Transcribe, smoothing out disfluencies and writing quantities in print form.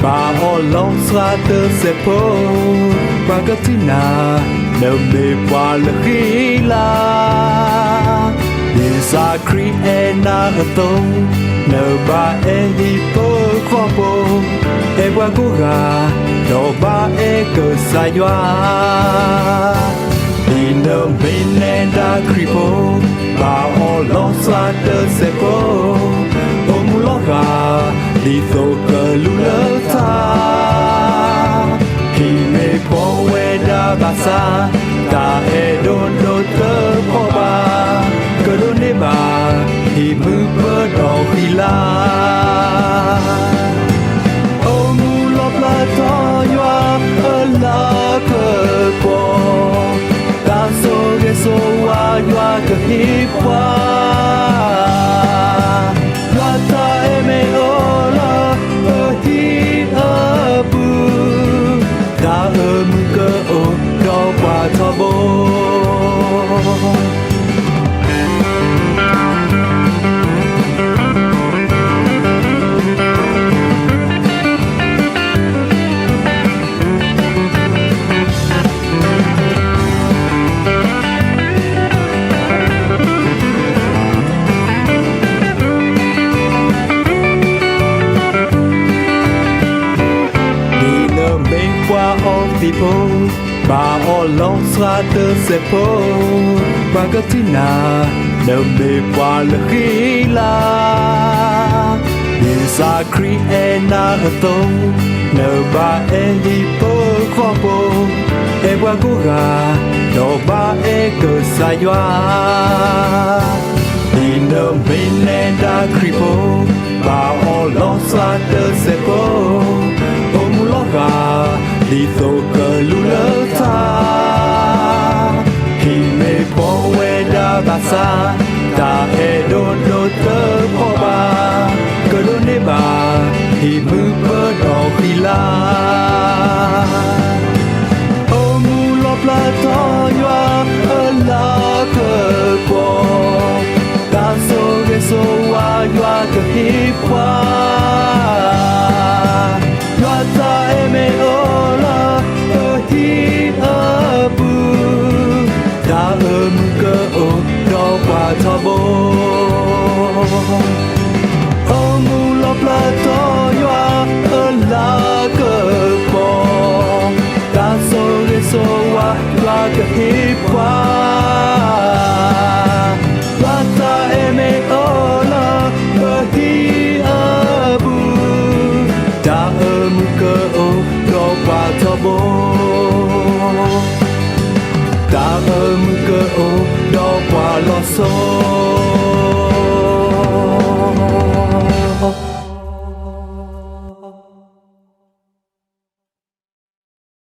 Bà họ lòng xa tơ sẽ phố bà có thứ nào nợ mê qua là khi la đi xa kri e na ở tông nợ bà e hi phố khoa bồ e qua cố gà đồ bà e cờ xa doa đi nợ mê nè đã kri phố bà họ lòng xa tơ sẽ phố ôm lo gà đi tô cờ lu lơ tha khi mê po we da basa ta e don do tơ po ba cờ đôn nê bà thì mư bơ đỏ khi la ô mu lop la to yoa ơ la cờ po ta so ge so wa yoa cờ hi qua yoa ta e me o cơ ô đó qua cho bố bà họ lòng xa tơ sẽ phố bà có thứ nào nợ mê qua là khi la đi xa kri e na ở tông nợ bà e hi phố khoa bồ e qua cố gà đồ bà e cờ xa doa đi nợ mê nè đã kri phố bà họ lòng xa tơ sẽ phố ôm lo gà đi tô cờ lu lơ tha khi mê po we da basa ta e don do tơ po ba cờ đôn nê bà thì mư bơ đỏ khi la ô mu lop la to yoa ơ la cờ po ta so ge so wa yoa cờ hi qua yoa ta e me o cơ ô đó qua cho bố ô mu lop la to yoa ơ la cờ po ta so ge so wa yoa cờ hi qua yoa ta e me o la ơ hi a bu ta cơ ô đó qua cho bố ta cơ ô đó qua lo so